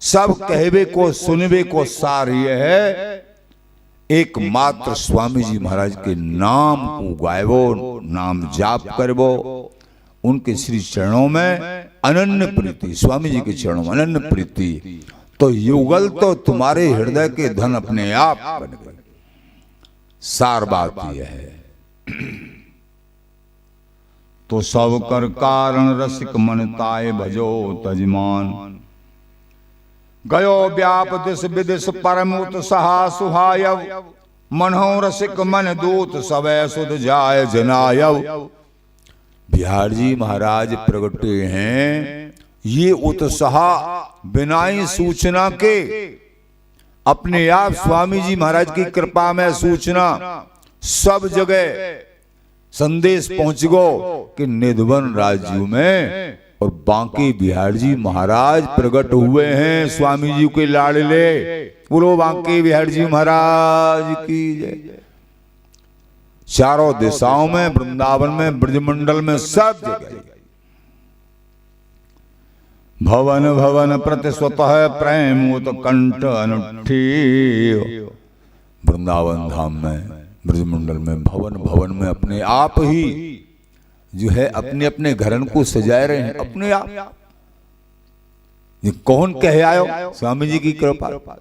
सब कहवे को सुनवे को सार यह है, एकमात्र स्वामी जी महाराज के नाम को गायबो, नाम जाप करबो, उनके श्री चरणों में अनन्य प्रीति, स्वामी जी के चरणों में अनन्य प्रीति। तो युगल तो तुम्हारे हृदय के धन अपने आप बन गए। सार बात यह है। तो सब कर कारण रसिक मन ताय भजो तजमान, गयो व्याप दिस विदिश परम उत्साह सुहायव, मनहो रसिक मन दूत सवै सुध जाय जनायव। बिहार जी महाराज प्रगटे हैं, ये उत्साह बिनाई सूचना के अपने आप स्वामी जी महाराज की कृपा में सूचना सब जगह संदेश पहुंच गो कि निधवन राज्यों में और बांके बिहार जी महाराज प्रकट हुए हैं, स्वामी जी के लाडले। बोलो बांके बिहार जी महाराज की जय। चारों दिशाओं में, वृंदावन में, ब्रजमंडल में, सब जगह भवन भवन प्रति स्वतः प्रेम उत्कंठ अनुठी। वृंदावन धाम में, ब्रजमंडल में, भवन भवन में अपने आप ही जो है अपने अपने घरन को सजाए रहे हैं अपने आप। ये कौन कह आयो? स्वामी जी की कृपा।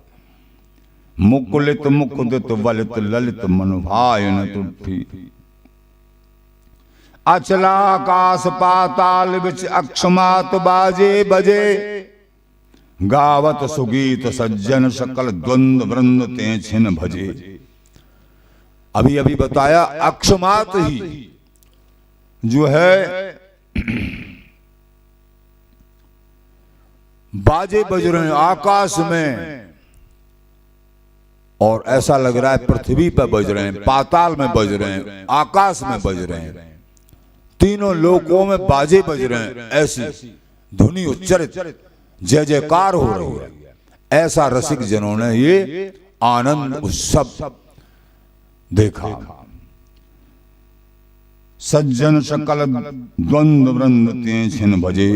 मुकुलित मुकुदित वलित ललित मनुभायन तुठी, अचला आकाश पाताल बिच अक्षमात बाजे बजे, गावत सुगीत सज्जन सकल द्वंद वृंद ते छिन भजे। अभी अभी बताया अक्षमात ही जो है बाजे बज रहे हैं आकाश में, और ऐसा लग रहा है पृथ्वी पर बज रहे हैं, पाताल में बज रहे हैं, आकाश में बज रहे हैं, तीनों लोकों में बाजे बज रहे हैं। ऐसी धुनी उच्चरित जय जयकार हो रही है। ऐसा रसिक जनों ने ये आनंद उत्सव देखा। सज्जन सकल द्वंद्व वृंद ते छिन भजे,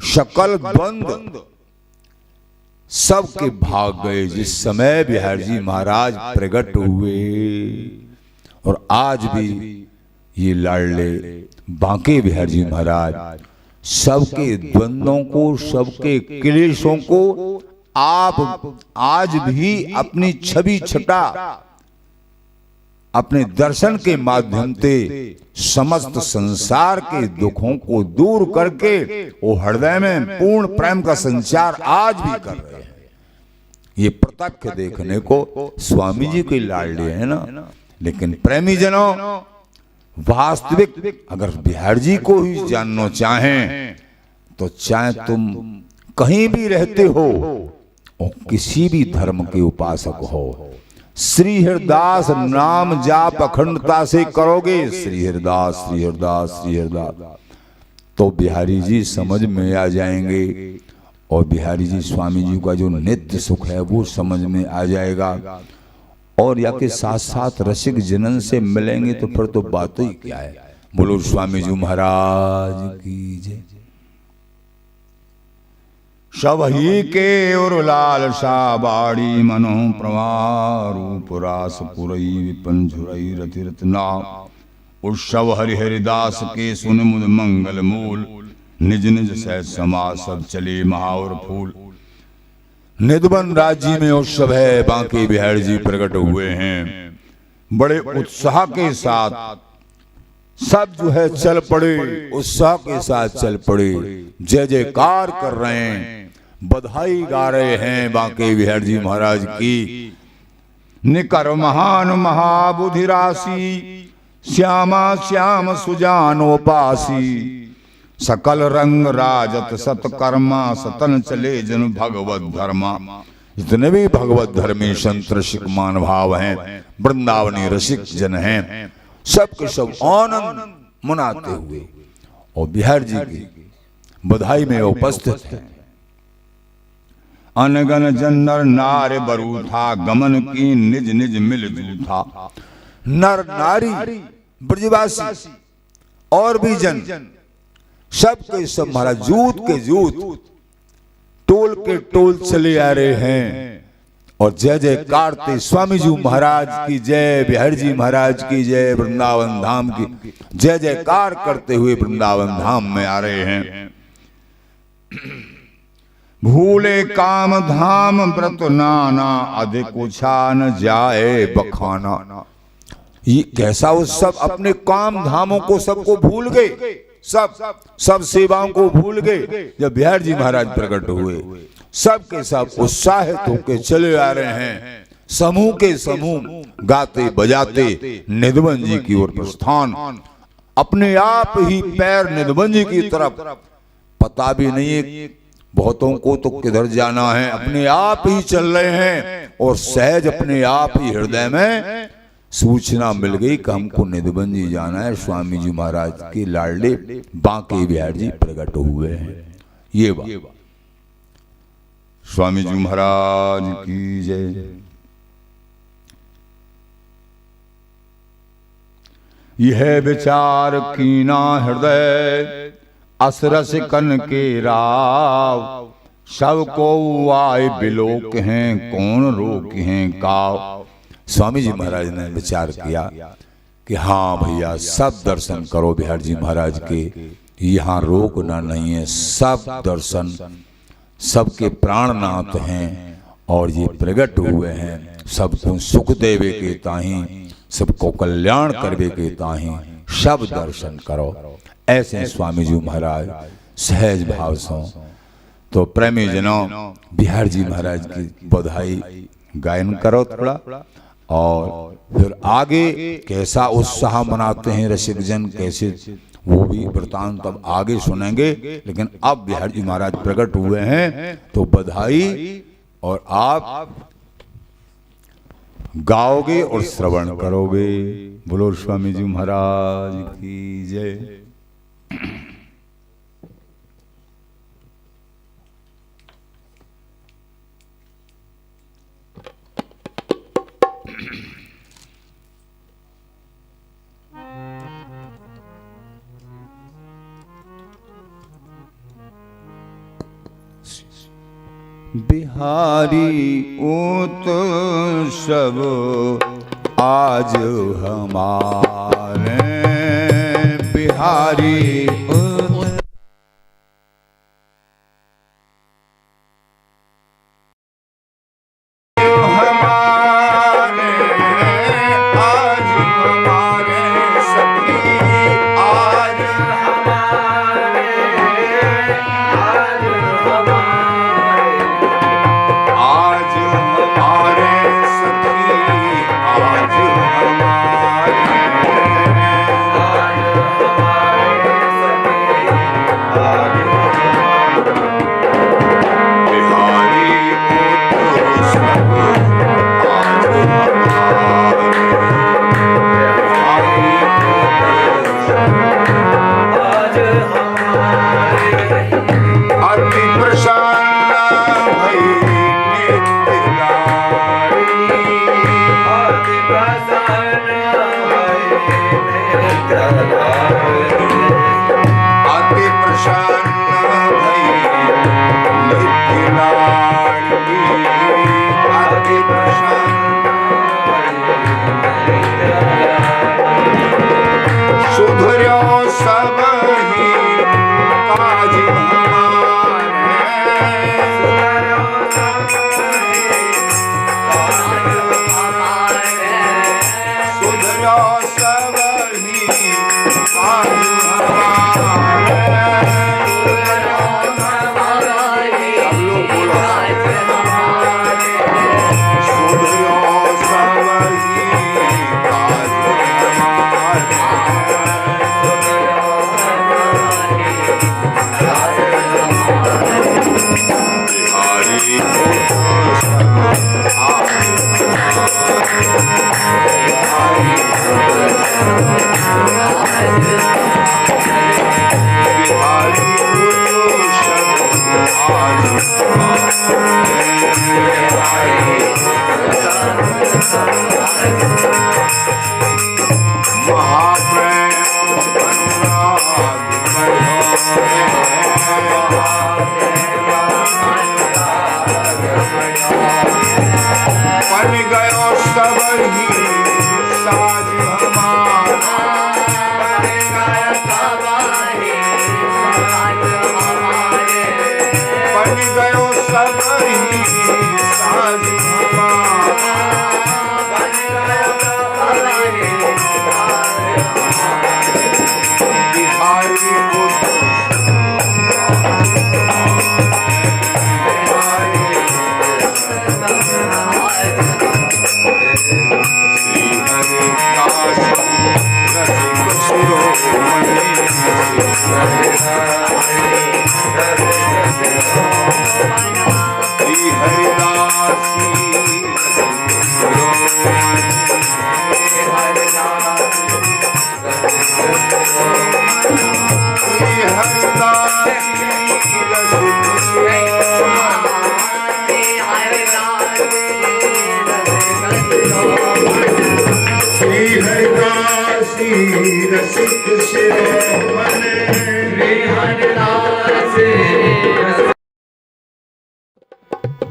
सकल द्वंद्व सबके भाग गए जिस समय बिहारी जी महाराज प्रकट हुए। और आज भी ये लाडले बांके बिहारी जी महाराज सबके द्वंद्वों को, सबके क्लेशों को आप आज भी अपनी छवि छटा, अपने दर्शन के माध्यम से समस्त संसार के दुखों को दूर करके वो हृदय में पूर्ण प्रेम का संचार आज भी कर रहे हैं। ये प्रत्यक्ष देखने को स्वामी जी के लाडले हैं ना, लेकिन प्रेमी जनों वास्तविक अगर बिहारी जी को ही जानना चाहें तो चाहे तुम कहीं भी रहते हो और किसी भी धर्म के उपासक हो, श्री हरिदास नाम जाप अखंडता से करोगे, श्री हरिदास श्री हरिदास श्री हरिदास, तो बिहारी जी समझ में आ जाएंगे और बिहारी जी स्वामी जी का जो नित्य सुख है वो समझ में आ जाएगा। और या के साथ साथ रसिक जनन से मिलेंगे तो फिर तो बात ही क्या है। बोलो स्वामी जी महाराज की जय। सब ही के और लाल सा बाड़ी मनो प्रवारूप रास पुरई विपन झुरई रति रत्ना, उत्सव हरि हरिदास के सुन मुद मंगल मूल, निज निज सह समा सब चले महावर फूल। निधवन राज्य में उत्सव है, बांके बिहारी जी प्रकट हुए हैं। बड़े उत्साह के साथ सब जो है चल पड़े, उत्साह के साथ चल पड़े, जय जयकार कर रहे हैं, बधाई गा रहे हैं बांके बिहारी जी महाराज की। निकर महान महाबुधि राशि, श्यामा श्याम सुजानोपासी, सकल रंग राजत सतकर्मा, सतन चले जन भगवत धर्मा। जितने भी भगवत धर्मी संत रसिक मान भाव हैं, वृंदावनी रसिक जन हैं, सब के सब आनंद मनाते हुए और बिहारी जी की बधाई में उपस्थित हैं। अनगन जन नर नार बरू था, गमन की निज निज मिल जू था। नर नारी ब्रजवासी और भी जन सब के सब महाराज जूत के जूत, टोल के टोल चले आ रहे हैं और जय जयकार ते स्वामी जी महाराज की जय, बिहारी जी महाराज की जय, वृंदावन धाम की जय जयकार करते हुए वृंदावन धाम में आ रहे हैं। भूले काम धाम व्रत नाना, अधिक उछा न जाए बखाना। ये कैसा उत्सव, अपने काम धामों को सबको भूल गए, सब सेवाओं को भूल गए। जब बिहारी जी महाराज प्रकट हुए सब के सब उत्साहित होकर चले आ रहे हैं, समूह के समूह गाते बजाते निधवन जी की ओर प्रस्थान। अपने आप ही पैर निधवन जी की तरफ, पता भी नहीं है बहुतों को तो किधर जाना है, अपने आप ही चल रहे हैं और सहज अपने आप ही हृदय में सूचना मिल गई कि हमको निधवन जी जाना है। स्वामी जी महाराज के लाडले बांके बिहारी जी प्रकट हुए हैं। ये बात स्वामी जी महाराज की जय। यह विचार कीना हृदय, असरस कन के राव, सबको आए बिलोक हैं, कौन रोक हैं काव। स्वामी जी महाराज ने विचार किया कि हाँ भैया सब दर्शन करो बिहारी जी महाराज के, यहाँ रोकना नहीं है, सब दर्शन, सबके प्राणनाथ हैं और ये प्रकट हुए हैं, सबको सुख देवे के ताही, सबको कल्याण करवे के ताही, सब दर्शन करो। ऐसे स्वामी जी महाराज सहज भाव से। तो प्रेमी जनों बिहारी जी महाराज की बधाई गायन करो थोड़ा, और फिर आगे कैसा उत्साह मनाते हैं रसिक जन, कैसे वो भी वृतांत तब आगे सुनेंगे। लेकिन अब बिहारी जी महाराज प्रकट हुए हैं तो बधाई और आप गाओगे और श्रवण करोगे। बोलो स्वामी जी महाराज की जय। बिहारी उत्सव आज हमारे, बिहारी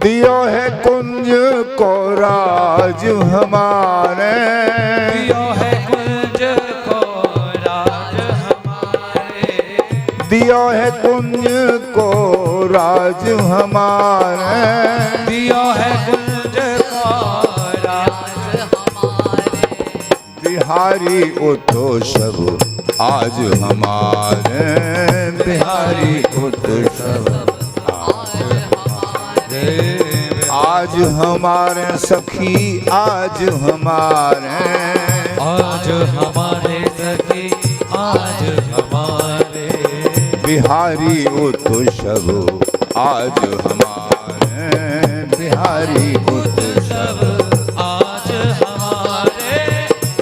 दियो है कुंज को राज हमारे, दियो है कुंज को राज हमारे, दियो है कुंज को राज हमारे, दियो है कुंज को राज हमारे, बिहारी उत्सव आज हमारे, बिहारी उत्सव आज हमारे सखी, आज हमारे, आज हमारे सखी, आज हमारे, बिहारी उत्सव आज हमारे, बिहारी उत्सव आज हमारे,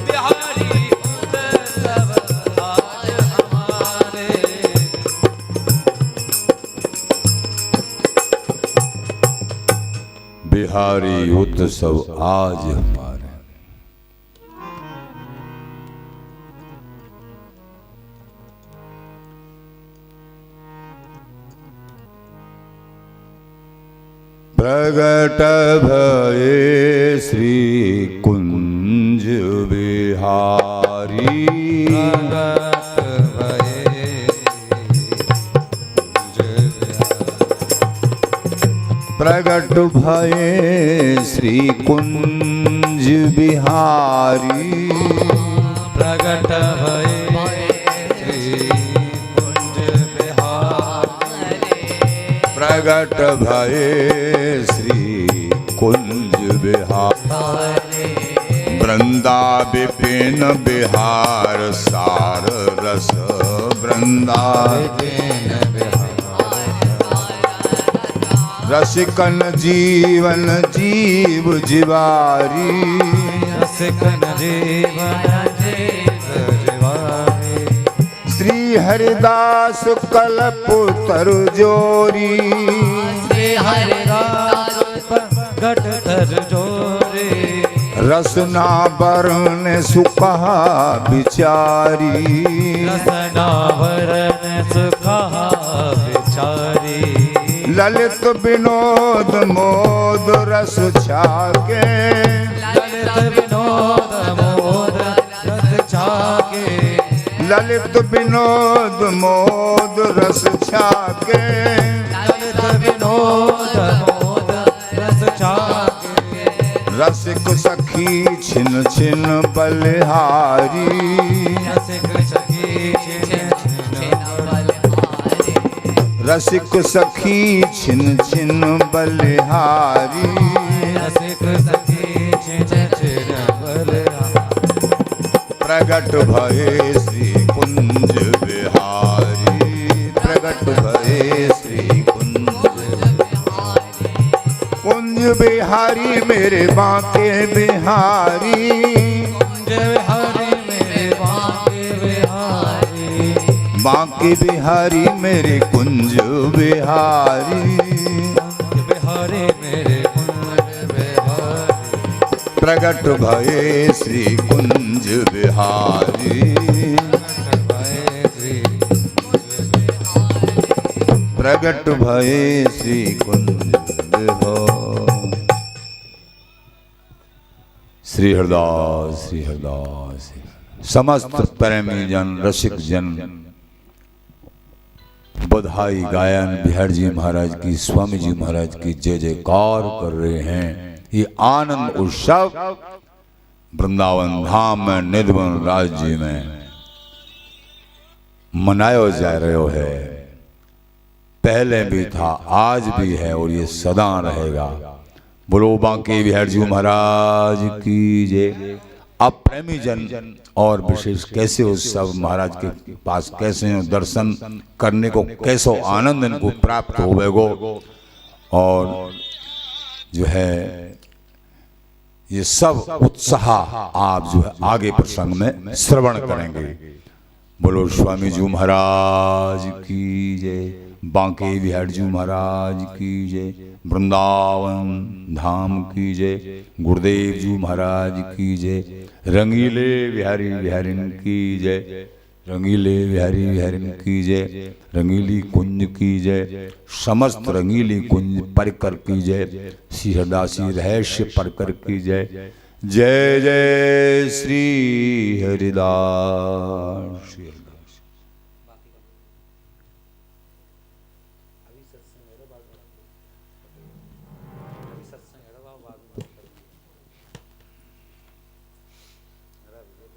बिहारी उत्सव आज हमारे। बिहारी उत्सव आज हमारे। प्रगट भये श्री कुंज बिहारी। प्रगट भये श्री कुंज बिहारी। प्रगट भये श्री कुंज बिहारी। प्रगट भये श्री कुंज बिहारी। वृंदा विपिन बिहार सार रस। वृंदा रसिकन जीवन जीव जिवारी। रसिकन जीवन जीव जिवारी। श्री हरिदास कल्प तरु जोरी। श्री हरिदास प्रगट तरु जोरी। रसना बरन सुखा बिचारी। रसना वरण सुखा बिचारी। ललित विनोद मोद रस छाके। ललित विनोद मोद रस छाके। ललित विनोद मोद रस छाके। ललित विनोद मोद रस छाके। रसिक सखी छिन छिन बलिहारी। रसिक सखी छिन छिन बलिहारी। रसिक सखी छिन छिन बलिहारी। रसिक सखी छिन छिन बलिहारी। प्रगट भये श्री कुंज बिहारी। प्रगट भये श्री कुंज बिहारी। कुंज बिहारी मेरे बांके बिहारी। कुंज बिहारी मेरे बांके बिहारी। बांके बिहारी मेरे कुंज बिहारी। कुंज बिहारी मेरे कुंज बिहारी। प्रगट भये श्री कुंज बिहारी। प्रगट भये श्री कुंज बिहारी। श्री हरदास श्री हरदास। समस्त प्रेमी जन रसिक जन बधाई गायन बिहार जी महाराज की, स्वामी जी महाराज की जय जयकार कर रहे हैं। ये आनंद उत्सव वृंदावन धाम में निधवन राज्य में मनायो जा रहे है। पहले भी था, आज भी है और ये सदा रहेगा। बोलो बांके बिहार जी महाराज की जय। अब प्रेमी जन और विशेष कैसे उत्सव महाराज के पास कैसे दर्शन करने को कैसो आनंद इनको प्राप्त होवेगो, और जो है ये सब उत्साह आप जो है आगे प्रसंग में श्रवण करेंगे। बोलो स्वामी जी महाराज की जय। बांके बिहार जी महाराज की जय। वृंदावन धाम की जय। गुरुदेव जी महाराज की जय। रंगीले बिहारी बिहारिन की जय। रंगीले बिहारी बिहारिन की जय। रंगीली कुंज की जय। समस्त रंगीली कुंज परकर की जय। श्री हरदासी रहस्य परकर की जय। जय जय श्री हरिदास।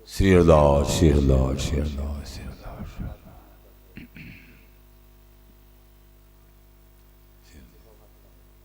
श्री हरदास श्री हरदास श्री हरदास।